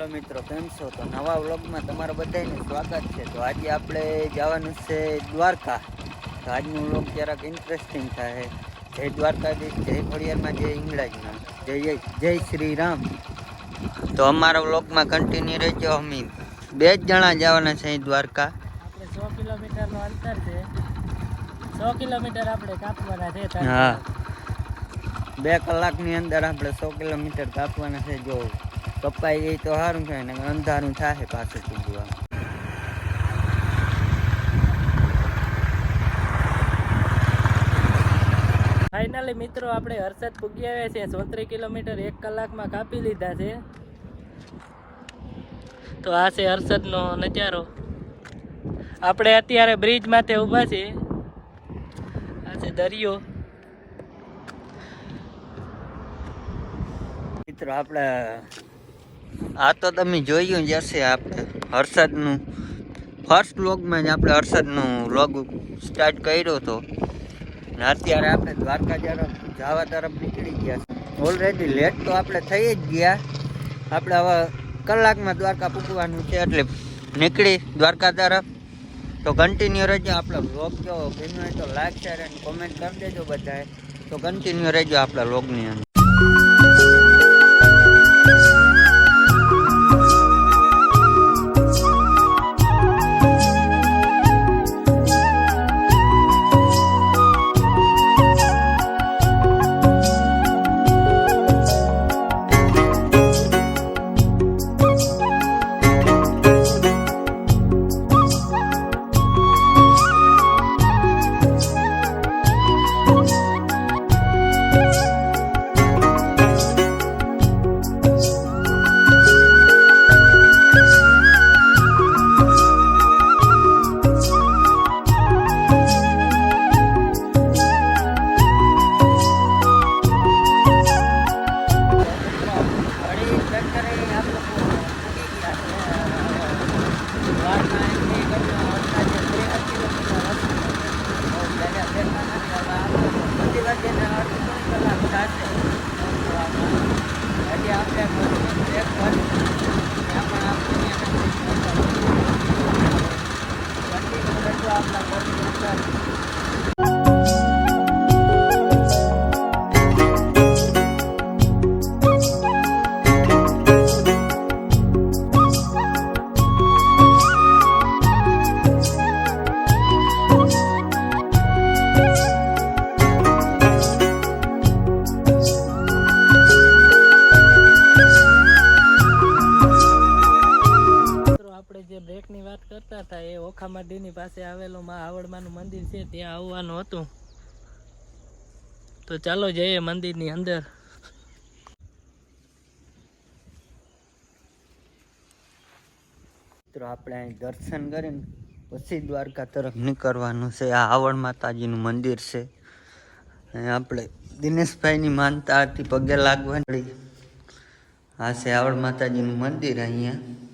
Hello મિત્રો, કેમ છો? તો નવા વ્લોગમાં તમારા બધાનું સ્વાગત છે. તો આજે આપણે જવાનું છે દ્વારકા. તો આજનું વ્લોગ જરાક ઇન્ટરેસ્ટિંગ થાય. જય દ્વારકાધીશ, જય ખોડિયારમાં, જય હિંગળાજમાં, જય શ્રી રામ. તો અમારા વ્લોગમાં કન્ટિન્યુ રહેજો. અમે 2 જ જણા જવાના છે દ્વારકા. આપણે 100 કિલોમીટરનું અંતર છે. 100 કિલોમીટર આપણે કાપવાના છે. હા, 2 કલાકની અંદર આપણે 100 કિલોમીટર કાપવાના છે. જો કપાઈ ગઈ તો સારું થાય ને અંધારું થાય પાછું પૂજવા. ફાઇનલી મિત્રો આપણે હર્ષદ પૂગી આવ્યા છે. 34 કિલોમીટર 1 કલાકમાં કાપી લીધા છે. તો આ છે હર્ષદનો નજારો. આપણે અત્યારે બ્રિજ માથે ઊભા છીએ. આ છે દરિયો. મિત્રો આપણે આ તો તમે જોયું જ હશે. આપણે હર્ષદનું ફર્સ્ટ વ્લોગમાં જ આપણે હર્ષદનું વ્લોગ સ્ટાર્ટ કર્યો હતો. ને અત્યારે આપણે દ્વારકા જવા તરફ નીકળી ગયા. ઓલરેડી લેટ તો આપણે થઈ જ ગયા. આપણે હવે કલાકમાં દ્વારકા પૂગવાનું છે એટલે નીકળી દ્વારકા તરફ. તો કન્ટિન્યુ રહેજો. આપણા વ્લોગ જો ગમ્યો હોય તો લાઈક શેર અને કોમેન્ટ કરી દેજો બધાએ. તો કન્ટિન્યુ રહેજો આપણા વ્લોગની અંદર. બ્રેકની વાત કરતા હતા એ ઓખામાડીની પાસે આવેલું માં આવડમાનું મંદિર છે. ત્યાં આવવાનું હતું. તો ચાલો જઈએ મંદિરની અંદર. મિત્રો આપણે અહીં દર્શન કરીને પછી દ્વારકા તરફ નીકળવાનું છે. આ આવડ માતાજીનું મંદિર છે. આપણે દિનેશભાઈની માનતા હતી પગે લાગવાની. આ છે આવડ માતાજીનું મંદિર અહીંયા.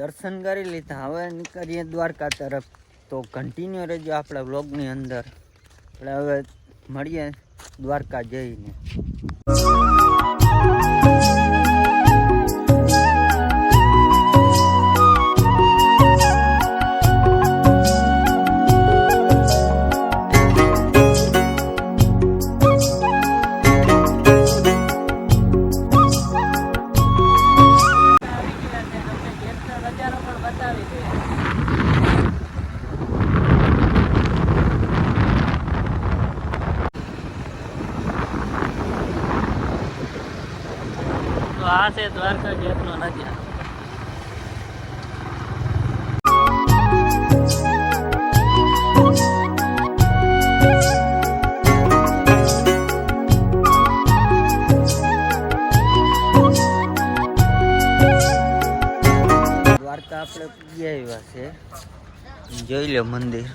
દર્શન કરી લીધા. હવે નીકળીએ દ્વારકા તરફ. તો કન્ટિન્યુ રહેજો આપણા વ્લોગની અંદર. આપણે હવે મળીએ દ્વારકા જઈને. આ છે દ્વારકા ગેટનો નજારો. દ્વારકા આપણે પૂજી આવ્યા છે, જોઈ લો મંદિર.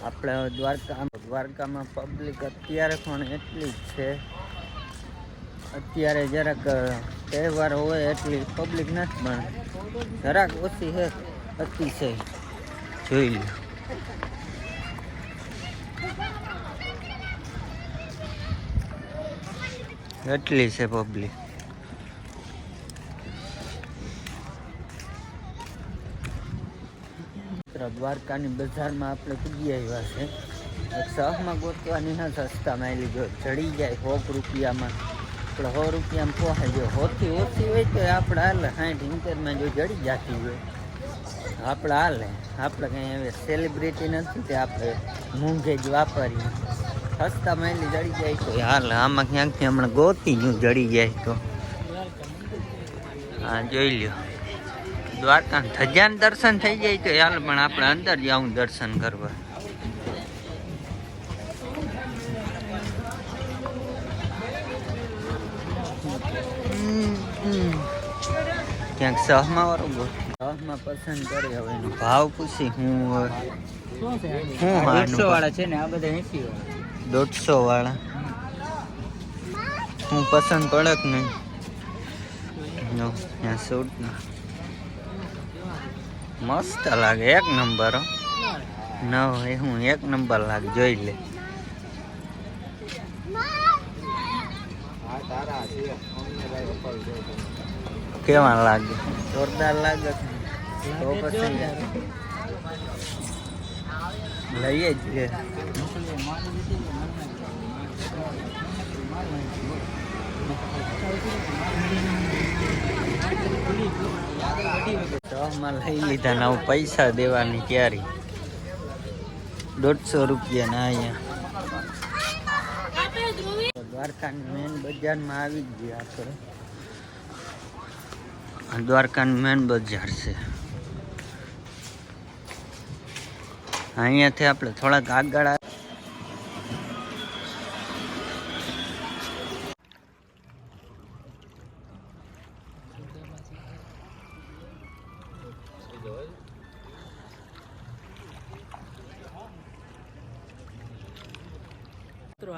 આપણે દ્વારકામાં પબ્લિક અત્યારે પણ એટલી જ છે. અત્યારે જરાક તહેવાર હોય એટલી પબ્લિક નથી, પણ જરાક ઓછી છે, અતિશય. જોઈ લો એટલી છે પબ્લિક. દ્વારકાની બજારમાં આપણે પૂજી આવ્યા છે. એક શહમાં ગોતવાની હા સસ્તામાં લીધો ચડી જાય 100 રૂપિયામાં. આપણે 100 રૂપિયામાં પહોંચાઈ જાય. સૌથી ઓછી હોય તો આપણે હાલે 60-70માં જો જડી જતી હોય આપણે હાલે. આપણે કંઈ હવે સેલિબ્રિટી નથી કે આપણે મૂંઘે જ વાપરીએ. સસ્તા માયલી જડી જાય તો હાલ. આમાં ક્યાંકથી હમણાં ગોતી નું જડી જાય તો હા જોઈ લ્યો. દ્વારકા ધજાન દર્શન થઈ જાય તો હાલ, પણ આપણે અંદર જાઉં દર્શન કરવા. ક્યાંક સહમાં વાળો સહમાં પસંદ કરી. હવે એનો ભાવ પૂછી હું 150 વાળા છે ને, આ બધા 80 વાળા 150 વાળા હું પસંદ પડે કે નહીં. ત્યાં સૂટ મસ્ત લાગે, 1 નંબર. ન હોય હું 1 નંબર લાગે, જોઈ લે. કેવા લાગે? જોરદાર લાગે તો પછી લઈએ જ. માં લઈ લીધા ને પૈસા દેવાની તૈયારી. 150 રૂપિયા ના અહીંયા દ્વારકાની મેન બજારમાં આવી જ ગયા આપણે. દ્વારકાનું મેન બજાર છે. અહીંયાથી આપણે થોડાક આગળ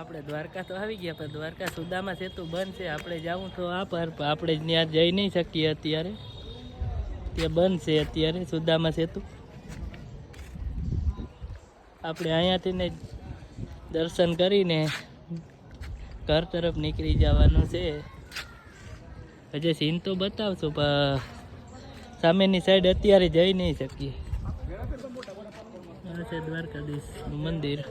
આપણે દ્વારકા તો આવી ગયા, પણ દ્વારકા સુદામા સેતુ બંધ છે. આપણે જાવું તો આ પર, આપણે ત્યાં જઈ નહીં શકીએ અત્યારે, ત્યાં બંધ છે અત્યારે સુદામા સેતુ. આપણે અહીંયાથી ને દર્શન કરીને ઘર તરફ નીકળી જવાનું છે. હજી સીન તો બતાવશું, પણ સામેની સાઈડ અત્યારે જઈ નહીં શકીએ. આ છે દ્વારકાધીશનું મંદિર.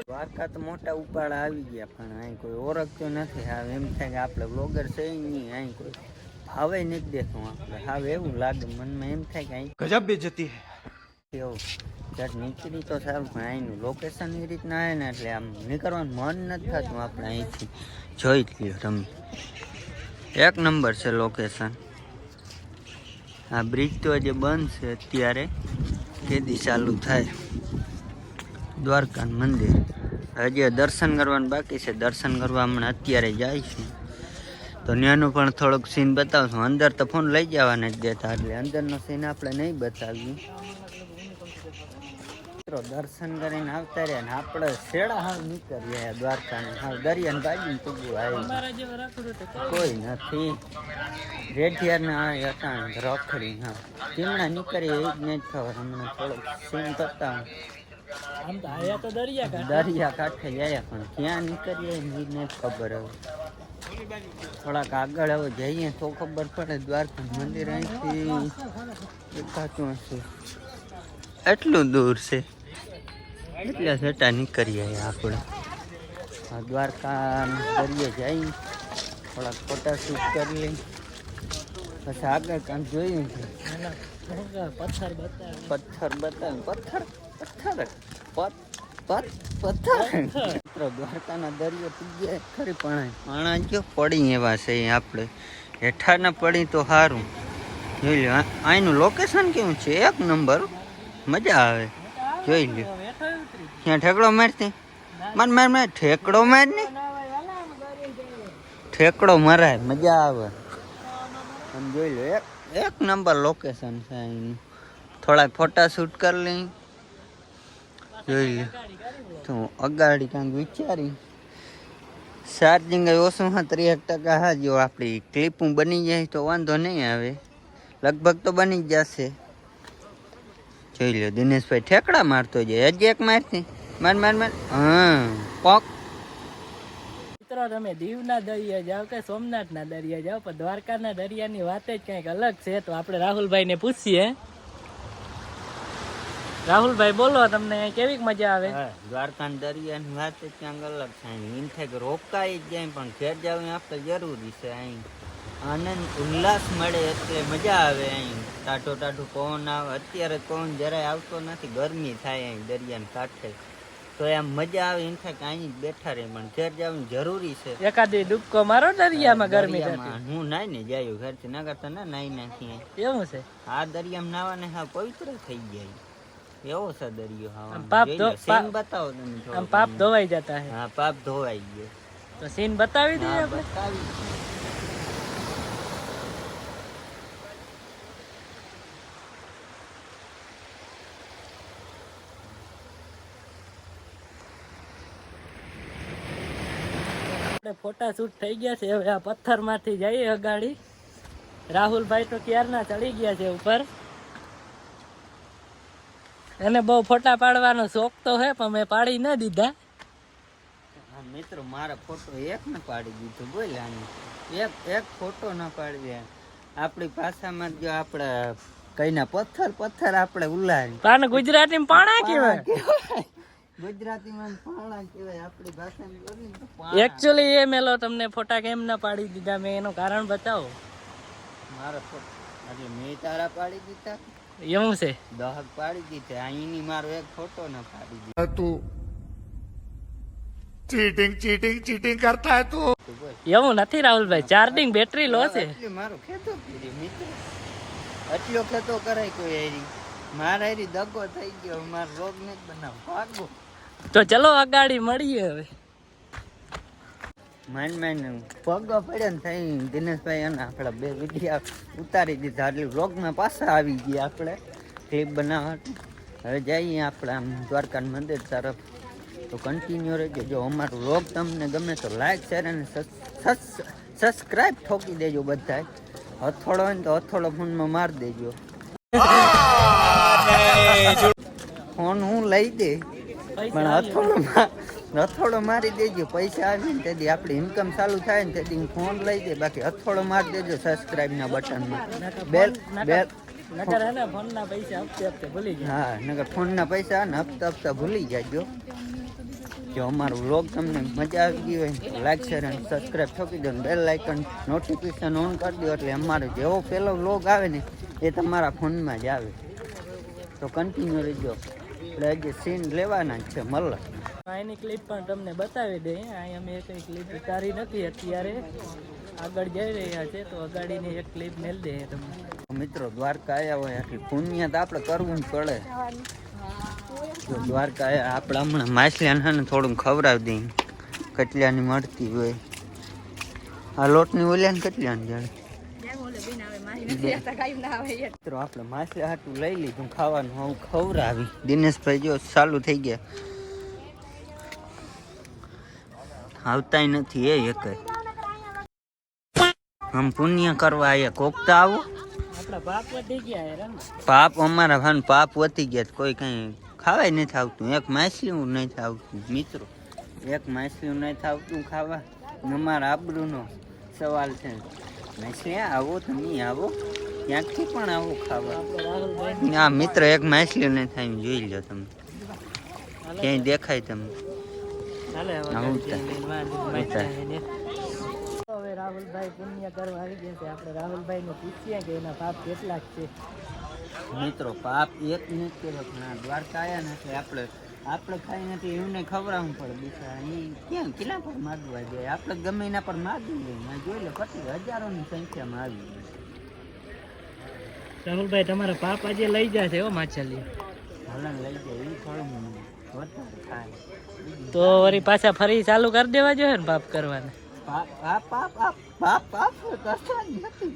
દ્વારકા તો મોટા ઉપાડા આવી ગયા, પણ અહીં કોઈ ઓળખતો નથી. હવે એમ થાય કે આપણે બ્લોગર છે નહીં, અહીં કોઈ ભાવે નથી દેતું આપણે. હવે એવું લાગે મનમાં, એમ થાય કે અહીં ગજબ બેજતી હે એવું. જ્યારે નીકળી તો સારું, પણ અહીંનું લોકેશન એ રીતના આવે ને એટલે આમ નીકળવાનું મન નથી થતું. આપણે અહીંથી જોઈ લ્યો તમે, 1 નંબર છે લોકેશન. આ બ્રિજ તો હજી બંધ છે અત્યારે, કેદી ચાલુ થાય. દ્વારકા મંદિર હજી દર્શન કરવાનું બાકી છે. દર્શન કરવા હમણાં અત્યારે જઈશું તો ત્યાંનું પણ થોડુંક સીન બતાવશું. અંદર તો ફોન લઈ જવાના જ દેતા, એટલે અંદરનો સીન આપણે નહીં બતાવીએ. દર્શન કરીને આવતા રહ્યા ને આપણે શેડા હાવ નીકળીએ દ્વારકાને. હાવ દરિયાને બાજુ પૂગવું આવી કોઈ નથી. રેઢિયારના હતા રખડી. હા ચીમણા નીકળીએ એ જ નહીં ખબર. હમણાં થોડોક સીન કરતા આમ તો આયા તો દરિયા કાંઠે જાય, પણ ક્યાં નીકળીએ એ નહીં ખબર. હવે થોડાક આગળ હવે જઈએ તો ખબર પડે. દ્વારકા મંદિર અહીંથી દેખાતું હશે, એટલું દૂર છે. એટલા છટા નીકળીએ આપણે. દ્વારકા દરિયે જઈ થોડાક ફોટા શૂટ કરી લઈ, પછી આગળ કામ જોયું છે. પથ્થર બતાવે, પથ્થર બતાવે, પથ્થર દ્વારકાના દરિયો પૂજ્યા ખરી, પણ પાણા જો પડી એવા છે. આપણે હેઠાના પડી તો સારું. જોઈ લો અહીંનું લોકેશન કેવું છે, 1 નંબર. મજા આવે, જોઈ લો. ત્યાં ઠેકડો મારતી માર ઠેકડો માર ને ઠેકડો મરાય, મજા આવે. તમે જોઈ લો, એક નંબર લોકેશન છે અહીંનું. થોડાક ફોટા શૂટ કરી લઈ, જોઈ લો. તો અગાડી કાંઈક વિચારી. ચાર્જિંગ ઓછું હા, 30% હા. જો આપણી ક્લિપું બની જાય તો વાંધો નહીં આવે, લગભગ તો બની જ જશે. જોઈ લો દિનેશભાઈ ઠેકડા મારતો જાય. હજી એક મારતી માર માર માર. હા પોક. મિત્રો તમે દીવના દરિયા જાઓ કે સોમનાથના દરિયા જાઓ, પણ દ્વારકાના દરિયાની વાત જ કંઈક અલગ છે. તો આપણે રાહુલભાઈને પૂછીએ. રાહુલભાઈ બોલો, તમને કેવી મજા આવે? દ્વારકાના દરિયાની વાત જ ક્યાંક અલગ છે. એમ થાય કે રોકાઈ જ જાય, પણ ઘેર જવું આપણે જરૂરી છે. અહીં આનંદ ઉલ્લાસ મળે એટલે મજા આવે. અહીં ટાઢો ટાઢું પવન આવે. અત્યારે પવન જરાય આવતો નથી, ગરમી થાય અહીં દરિયાને કાંઠે. તો એમ મજા આવે, એમ થાય કે અહીં જ બેઠા રહે, પણ ઘેર જવું જરૂરી છે. એકાદી ડૂબકો મારો દરિયામાં, ગરમી હું નાઈ ને જાયું ઘરથી, ના કરતા ના નાઈ નાખી. એવું છે? આ દરિયામાં નાવાને હા પવિત્ર થઈ જાય એવો છે દરિયો. હા પાપ સીન બતાવો તમે. આમ પાપ ધોવાઈ જતા હે. હા પાપ ધોવાઈ ગયો. તો સીન બતાવી દઈએ આપણે. બતાવી. ફોટા શૂટ થઈ ગયા છે. હવે આ પથ્થર માંથી જઈએ અગાડી. રાહુલભાઈ તો ક્યારના ચડી ગયા છે ઉપર. એને બહુ ફોટા પાડવાનો શોખ તો હે, પણ મેં પાડી ના દીધા. મિત્રો મારા ફોટો એક ને પાડી દીધો. બોલ એક ફોટો ના પાડી દે. આપણી ભાષામાં જો આપણે કઈના પથ્થર આપણે ઉલારી. પાન ગુજરાતીમાં પાણા કહેવાય. ગુજરાતીમાં પાણા કહેવાય, આપણી ભાષામાં. એકચ્યુઅલી એ મેલો તમને ફોટા કેમ ના પાડી દીધા, મેં એનું કારણ બતાવો. મારા ફોટો એટલે મેં તારા પાડી દીધા. એવું છે? દહક પાડી દીધા. અહીંની મારો એક ફોટો ના પાડી દીધો. તું ચીટિંગ કરતા હે તું. એવું નથી રાહુલભાઈ, ચાર્જિંગ બેટરી લો છે. મારો ખેતો મિત્ર એટલો ખેતો કરાય કોઈ એરી. મારા એરી દગો થઈ ગયો. મારો રોગ ને બનાવ ભાગો. તો ચલો અગાડી મળીએ હવે. માન પગો પડ્યો ને થઈ દિનેશભાઈ અને આપણા બે વિડીયો ઉતારી દીધા. એટલે વ્લોગમાં પાછા આવી ગયા આપણે ક્લિપ બનાવવા. હવે જઈએ આપણે આમ દ્વારકા મંદિર તરફ. તો કન્ટિન્યુ રહેજો. જો અમારો વ્લોગ તમને ગમે તો લાઈક શેર અને સબસ્ક્રાઈબ ઠોકી દેજો. બધા હથોડો હોય ને તો હથોડો ફોનમાં મારી દેજો. ફોન હું લઈ દે, પણ હથોડો મારી દેજો. પૈસા આવે ને તેથી આપણી ઇન્કમ ચાલુ થાય ને તેથી હું ફોન લઈ દે. બાકી હથોડો મારી દેજો સબસ્ક્રાઇબ ના બટનમાં. બેલ નકર હે ને ફોનના પૈસા હપ્તે ભૂલી જાય. હા નકર ફોનના પૈસા ને હપ્તા ભૂલી જાજો. જો અમારો વ્લોગ તમને મજા આવી ગઈ હોય તો લાઈક શેર અને સબસ્ક્રાઇબ ઠોકી દો. બેલ આઇકન નોટિફિકેશન ઓન કરી દો એટલે અમારો જેવો પહેલો વ્લોગ આવે ને એ તમારા ફોનમાં જ આવે. તો કન્ટિન્યુ રહેજો. એટલે હજી સીન લેવાના જ છે મલ્લ. એની ક્લિપ પણ તમને બતાવી દે. અહીં અમે કઈ ક્લિપ ઉતારી નથી અત્યારે, આગળ જઈ રહ્યા છે. તો અગાડીની એક ક્લિપ મેળ દે તમને. મિત્રો દ્વારકા આવ્યા હોય આટલી પુણ્ય તો આપણે કરવું જ પડે. તો દ્વારકા આવ્યા આપણે હમણાં માછલીને થોડું ખવડાવી દઈએ. કટલાની મળતી હોય આ લોટની ઓલ્યાને કટલાની જાણે. મિત્રો આપણે માછલી હાટું લઈ લીધું ખાવાનું. હું ખવડાવી. દિનેશભાઈ જો ચાલુ થઈ ગયા. આવતાય નથી એ એક. આમ પુણ્ય કરવા આયા કોક તો આવો. આપણા પાપ વધી ગયા. પાપ અમારા ભાન પાપ વધી ગયા. કોઈ કઈ ખાવાય નથી આવતું. એક માછલી નથી આવતું મિત્રો. એક માછલી નથી આવતું ખાવા. અમારા આબરૂનો સવાલ છે. માછલી આવો તમે આવો, ક્યાંકથી પણ આવો ખાવા. હા મિત્ર એક માછલી નથી આવી. જોઈ લો તમે ક્યાંય દેખાય તમને. હવે રાહુલભાઈ પુણ્ય કરવા આવી ગયા છે. આપણે રાહુલભાઈ ને પૂછીએ કે એના પાપ કેટલાક છે. મિત્રો પાપ એક નથી કર્યો, પણ દ્વારકા આવ્યા ને એટલે આપણે ખાઈ નથી એમને ખવડાવવું પડે. બિચારા અહીં ક્યાં કિલ્લા પર માગવા જાય. આપણે ગમે એના પર માગી લઈએ. જોઈ લો કેટલી હજારોની સંખ્યામાં આવી. રાહુલભાઈ તમારા પાપ આજે લઈ જશે હો માછલી. હલન લઈ જાય એ થોડું વધારે થાય. તો વળી પાછા ફરી ચાલુ કરી દેવા જોઈએ ને પાપ કરવાના. પાપ પાપ પાપ પાપ પાપ પાપ કશા જ નથી.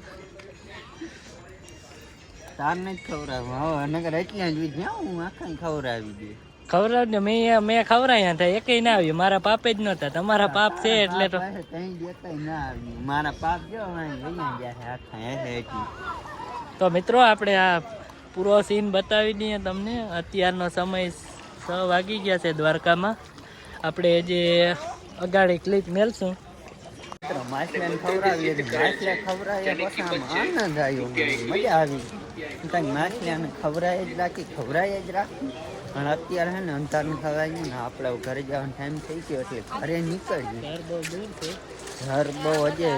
તારને જ ખવડાવું હવે નકર એટલે જ જ્યાં હું આખા ખવડાવી દે. ખવડાવ ને મેં ખવડાવ્યા હતા એકેય ના આવ્યું. મારા પાપે જ નહોતા. તમારા પાપ છે એટલે તો કઈ દેખાય ના આવ્યું. મારા પાપ જો અહીંયા જાય આખા એટલે. તો મિત્રો આપણે આ પૂરો સીન બતાવી દઈએ તમને. અત્યારનો સમય 6 વાગી ગયા છે દ્વારકામાં. આપણે જે અગાડી ક્લિપ મેલશું. માછલાને ખવડાવીએ માછલા ખવડાવ્યા પછી આમ આનંદ આવ્યો, મજા આવી. કાંઈ માછલાને ખવડાય જ રાખી પણ અત્યારે હે ને અંધારું ખવાય નહીં ને આપણે ઘરે જવાનો ટાઈમ થઈ ગયો એટલે ઘરે નીકળીએ. ઘર બહુ દૂર છે. ઘર બહુ હજે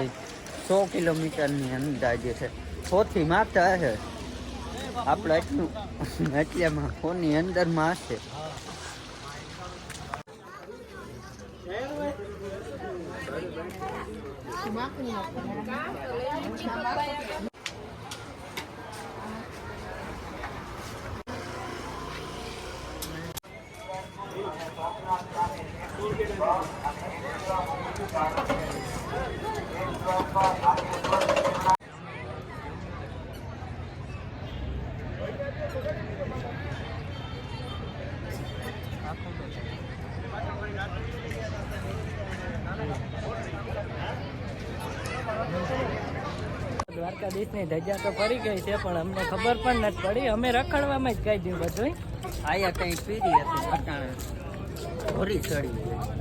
100 કિલોમીટરની અંદાજે છે. 100 થી માથે હશે આપણે એટલું એટલામાં 100 ની અંદરમાં હશે. દ્વારકાધીશની ધજા તો ફરી ગઈ છે પણ અમને ખબર પણ નથી પડી. અમે રખડવામાં જ કહી દઉં બધું. આયા કંઈ પીરી હતી અટાણે ભરી ચડી.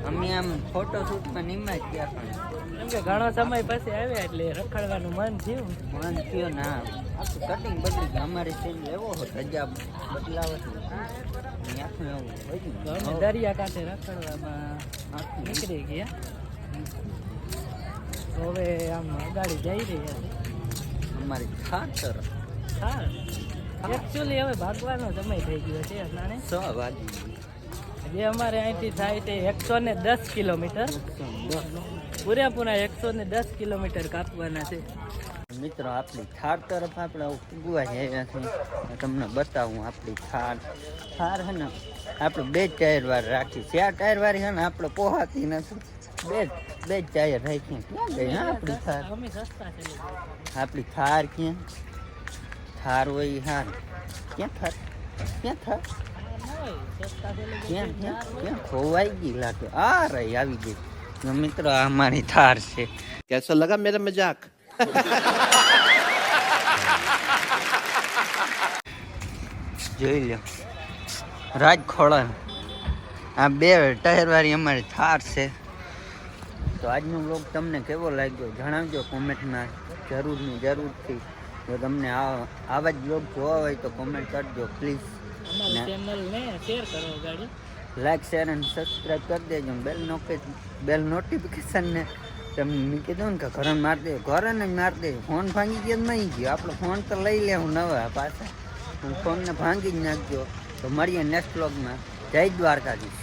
અમે આમ ફોટોશૂટમાં નિમાજ ગયા પણ કેમ કે ઘણો સમય પછી આવ્યા એટલે રખડવાનું મન થયું. મન થયો ના આખું કટિંગ બદલી ગયું. અમારે સીન લેવો હોય ધજા બદલાવો આખું એવું તો અમે દરિયા કાંઠે રખડવામાં નીકળી ગયા. તો હવે આમ ગાડી જઈ રહી હતી અમારી ખાતર હા. એકચ્યુઅલી હવે ભાગવાનો સમય થઈ ગયો છે અટાણે. 6 વાગી જે અમારે અહીંથી થાય તે 110 કિલોમીટર. પૂરેપૂરા 110 કિલોમીટર કાપવાના છે. મિત્રો આપણી થાર તરફ આપણે ઉગવા આવ્યા છીએ. તમને બતાવું આપણી થાર હે ને આપણે 2 ટાયર વાર રાખી. 4 ટાયર વાળી હે ને આપણે પોહાતી નથી. બે ટાયર રાખી. ક્યાં ગઈ હા આપણી થાર? અમે સસ્તા છે. આપણી થાર ક્યાં? થાર હોય હાર ક્યાં થાર? ક્યાં થાર? ક્યાં ખોવાઈ ગઈ લાગે. આ રહી આવી ગઈ. મિત્રો આ અમારી થાર છે. कैसा लगा मेरा मजाक? જોઈ લો રાજખોળા આ 2 ટાયર વાળી અમારી થાર છે. તો આજનો વ્લોગ તમને કેવો લાગ્યો જણાવજો કોમેન્ટમાં જરૂરથી. જો તમને આવા જ વ્લોગ જોવા હોય તો કોમેન્ટ કરજો પ્લીઝ. અમારી ચેનલને શેર કરો ગાડી. લાઈક શેર અને સબસ્ક્રાઈબ કરી દેજો. બેલ નોટિફિકેશનને તમને મેં કીધું ને કે ઘરે મારી દે. ઘરે ને મારી દે. ફોન ભાંગી ગયો નહીં ગયો. આપણો ફોન તો લઈ લેવું નવા પાછા. ફોનને ભાંગી જ નાખજો. તો મળીએ નેક્સ્ટ વ્લોગમાં. જય દ્વારકાધીશ.